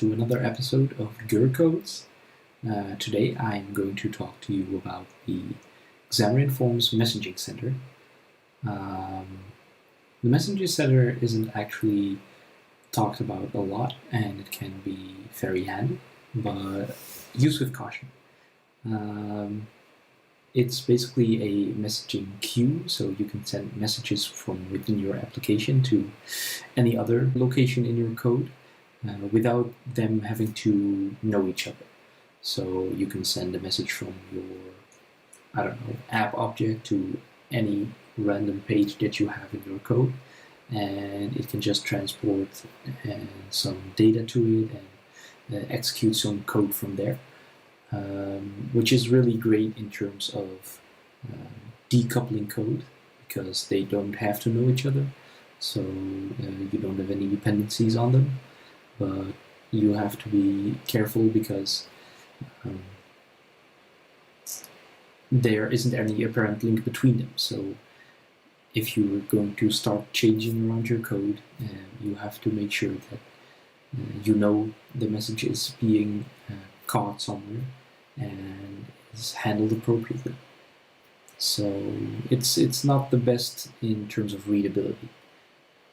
to another episode of Your Codes. Today I'm going to talk to you about the Xamarin Forms Messaging Center. The Messaging Center isn't actually talked about a lot, and it can be very handy, but use with caution. It's basically a messaging queue, so you can send messages from within your application to any other location in your code without them having to know each other. So you can send a message from your, app object to any random page that you have in your code, and it can just transport some data to it and execute some code from there. Which is really great in terms of decoupling code, because they don't have to know each other, so you don't have any dependencies on them, but you have to be careful because there isn't any apparent link between them. So if you're going to start changing around your code, you have to make sure that you know the message is being caught somewhere and is handled appropriately. So it's not the best in terms of readability.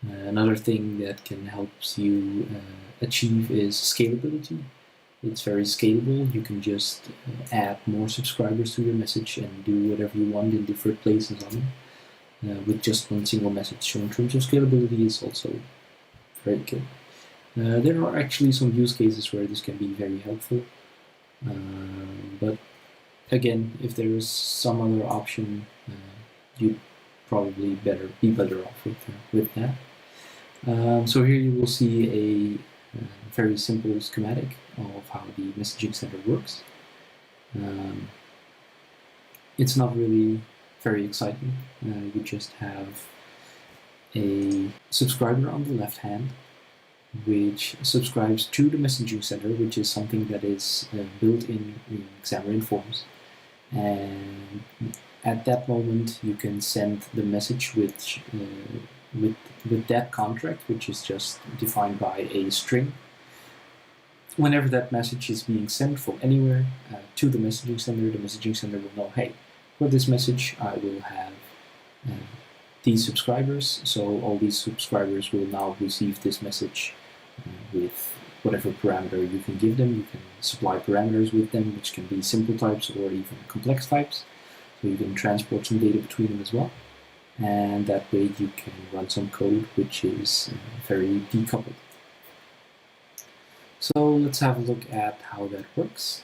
Another thing that can help you achieve is scalability. It's very scalable. You can just add more subscribers to your message and do whatever you want in different places on it with just one single message. So in terms of scalability, it's also very good. There are actually some use cases where this can be very helpful. But again, if there is some other option, you'd probably be better off with that. So here you will see a very simple schematic of how the Messaging Center works. It's not really very exciting. You just have a subscriber on the left hand, which subscribes to the Messaging Center, which is something that is built in Xamarin Forms. And at that moment, you can send the message with that contract, which is just defined by a string. Whenever that message is being sent from anywhere to the Messaging Center will know, hey, for this message, I will have these subscribers, so all these subscribers will now receive this message with whatever parameter you can give them. You can supply parameters with them, which can be simple types or even complex types, so you can transport some data between them as well, and that way you can run some code which is very decoupled. So let's have a look at how that works.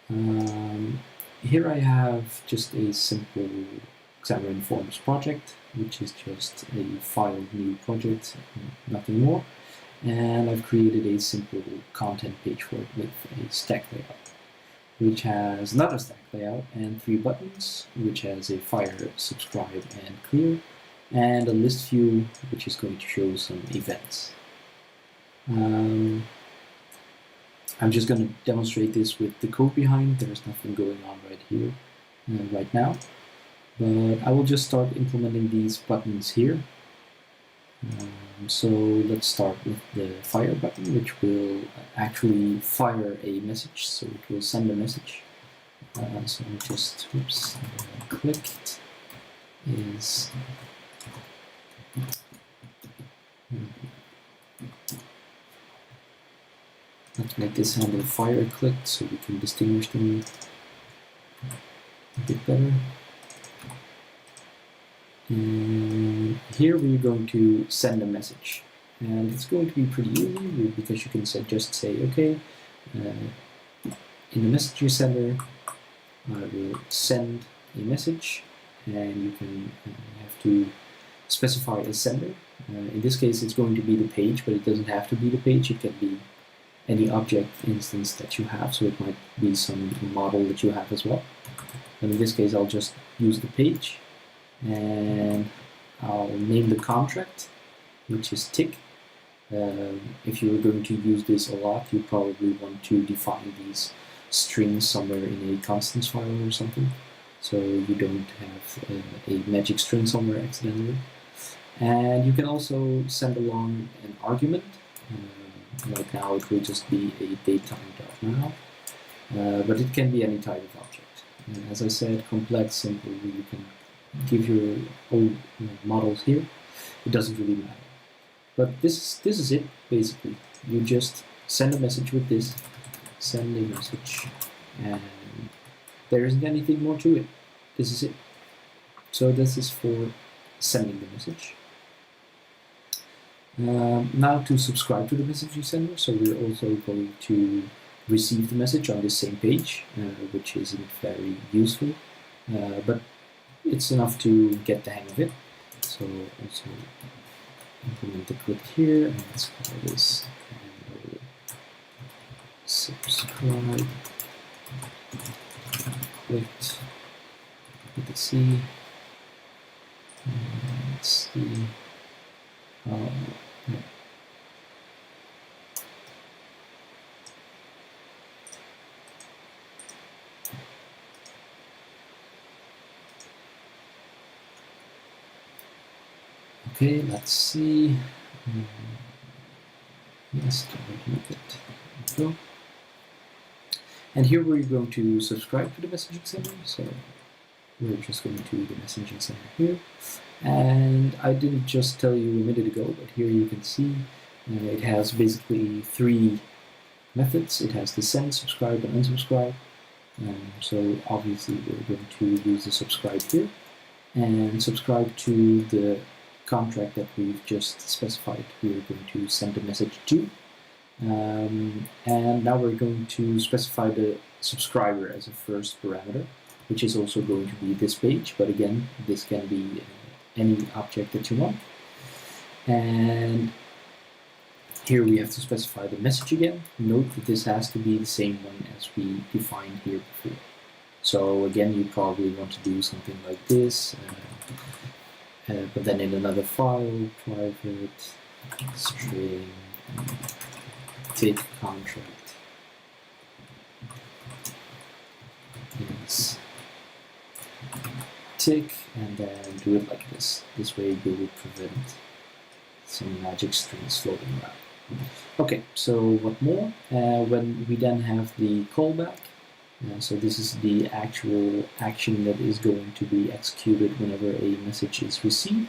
Here I have just a simple Xamarin Forms project, which is just a file new project, nothing more. And I've created a simple content page for it with a stack layout, which has another stack layout and 3 buttons, which has a fire, subscribe, and clear, and a list view, which is going to show some events. I'm just going to demonstrate this with the code behind. There's nothing going on right here, right now. But I will just start implementing these buttons here. So let's start with the fire button, which will actually fire a message, so it will send a message. So I'll just, clicked is let's make this handle fire clicked so we can distinguish them a bit better. And here we're going to send a message, and it's going to be pretty easy because you can just say, okay, in the Messaging Center, I will send a message, and you can have to specify a sender. In this case, it's going to be the page, but it doesn't have to be the page. It can be any object instance that you have, so it might be some model that you have as well. And in this case, I'll just use the page. And I'll name the contract, which is tick. If you're going to use this a lot, you probably want to define these strings somewhere in a constants file or something, so you don't have a magic string somewhere accidentally. And you can also send along an argument. Right now it will just be a datetime.now, but it can be any type of object. And as I said, complex, simple, you can give your own models here. It doesn't really matter. But this is it, basically. You just send a message with this, send a message, and there isn't anything more to it. This is it. So this is for sending the message. Now to subscribe to the MessagingCenter, so we're also going to receive the message on the same page, which isn't very useful, but it's enough to get the hang of it. So also implement the click here, and let's call this subscribe clicked with the C. Let's see. Yeah. Okay, let's see. Yes, remove it. There we go. And here we're going to subscribe to the MessagingCenter. So we're just going to the MessagingCenter here. And I didn't just tell you a minute ago, but here you can see it has basically 3 methods. It has the send, subscribe, and unsubscribe. So obviously we're going to use the subscribe here and subscribe to the contract that we've just specified. We're going to send a message to. And now we're going to specify the subscriber as a first parameter, which is also going to be this page, but again, this can be any object that you want. And here we have to specify the message again. Note that this has to be the same one as we defined here before. So again, you probably want to do something like this, but then in another file, private string tick contract is tick, and then do it like this. This way you will prevent some magic strings floating around. Okay, so what more? When we then have the callback, so this is the actual action that is going to be executed whenever a message is received.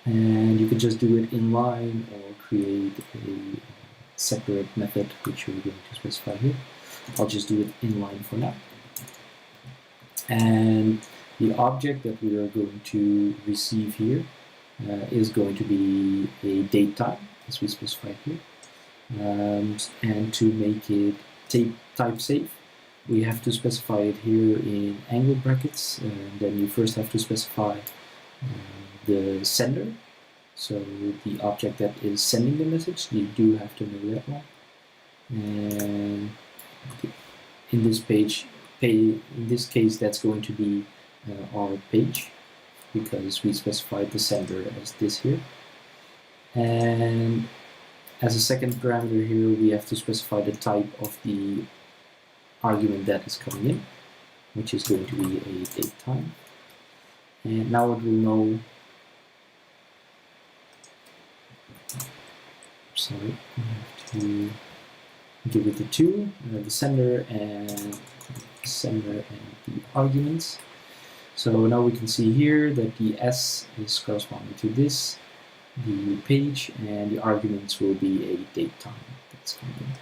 And you can just do it inline or create a separate method, which we're going to specify here. I'll just do it inline for now. And the object that we are going to receive here is going to be a date time, as we specify here. And to make it type safe, we have to specify it here in angle brackets, and then you first have to specify the sender, so the object that is sending the message. You do have to know that one. And in this case, that's going to be our page, because we specified the sender as this here. And as a second parameter here, we have to specify the type of the argument that is coming in, which is going to be a date time. And now it will know, sorry, I have to give it the 2, the sender and the arguments. So now we can see here that the S is corresponding to this, the page, and the arguments will be a date time that's coming in.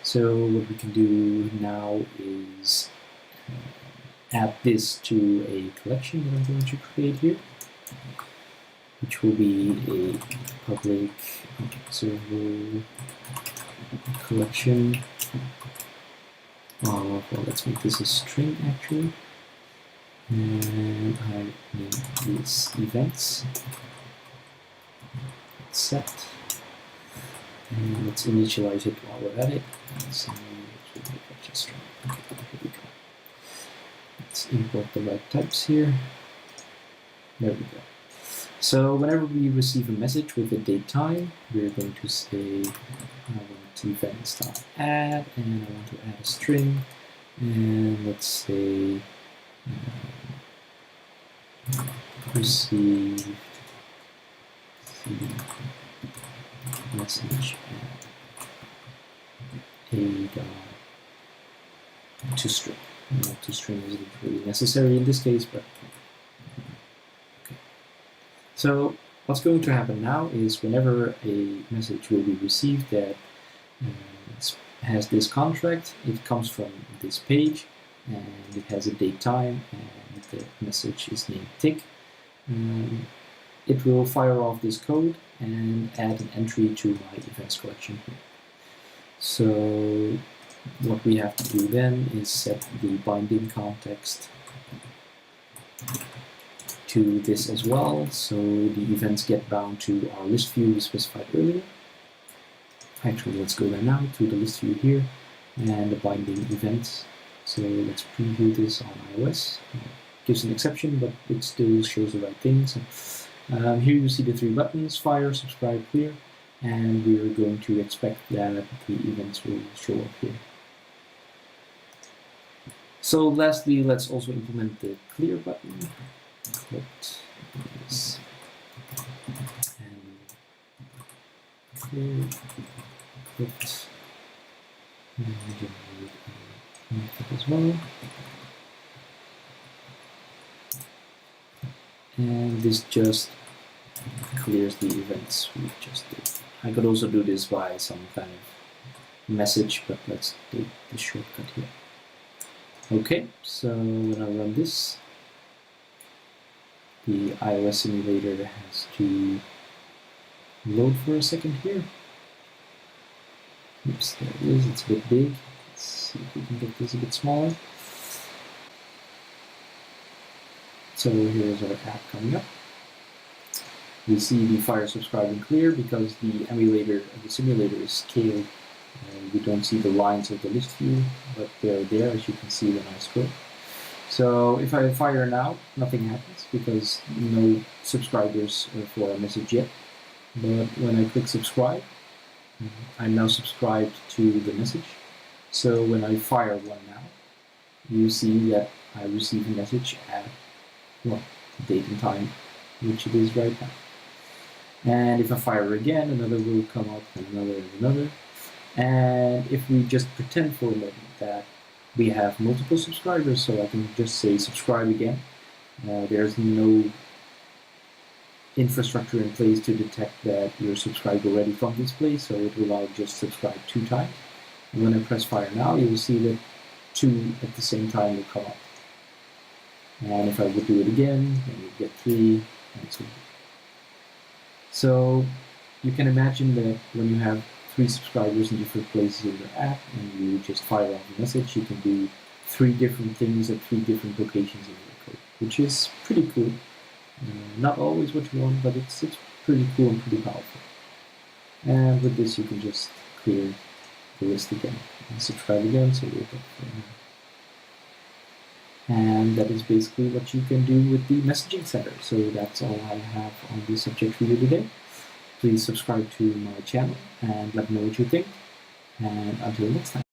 So what we can do now is add this to a collection that I'm going to create here, which will be a public observable collection of, well, let's make this a string actually. And I name this events set. And let's initialize it while we're at it. Let's import the right types here. There we go. So whenever we receive a message with a date time, we're going to say I want events.add, and I want to add a string, and let's say receive the message a toString. toString isn't really necessary in this case, but okay. So what's going to happen now is whenever a message will be received that has this contract, it comes from this page, and it has a date time, and the message is named tick. It will fire off this code and add an entry to my events collection here. So what we have to do then is set the binding context to this as well, so the events get bound to our list view we specified earlier. Actually, let's go there now to the list view here and the binding events. So let's preview this on iOS. Gives an exception, but it still shows the right thing. So here you see the three buttons: fire, subscribe, clear, and we're going to expect that the events will show up here. So lastly, let's also implement the clear button. Click this and clear. Click and generate a method as well. And this just clears the events we just did. I could also do this by some kind of message, but let's take the shortcut here. Okay, so when I run this, the iOS simulator has to load for a second here. Oops, there it is, it's a bit big. Let's see if we can get this a bit smaller. So here's our app coming up. We see the fire, subscribe, and clear because the simulator is scaled. We don't see the lines of the list view, but they're there, as you can see when I scroll. So if I fire now, nothing happens because no subscribers for a message yet. But when I click subscribe, I'm now subscribed to the message. So when I fire one now, you see that I receive a message at, well, the date and time, which it is right now. And if I fire again, another will come up, and another and another. And if we just pretend for a moment that we have multiple subscribers, so I can just say subscribe again. There's no infrastructure in place to detect that you're subscribed already from this place, so it will just subscribe 2 times. And when I press fire now, you will see that 2 at the same time will come up. And if I would do it again, then you get 3, and so on. So you can imagine that when you have 3 subscribers in different places in your app, and you just fire off a message, you can do 3 different things at 3 different locations in your code, which is pretty cool. Not always what you want, but it's pretty cool and pretty powerful. And with this, you can just clear the list again and subscribe again, so you'll get and that is basically what you can do with the Messaging Center. So that's all I have on this subject for you today. Please subscribe to my channel and let me know what you think. And until next time.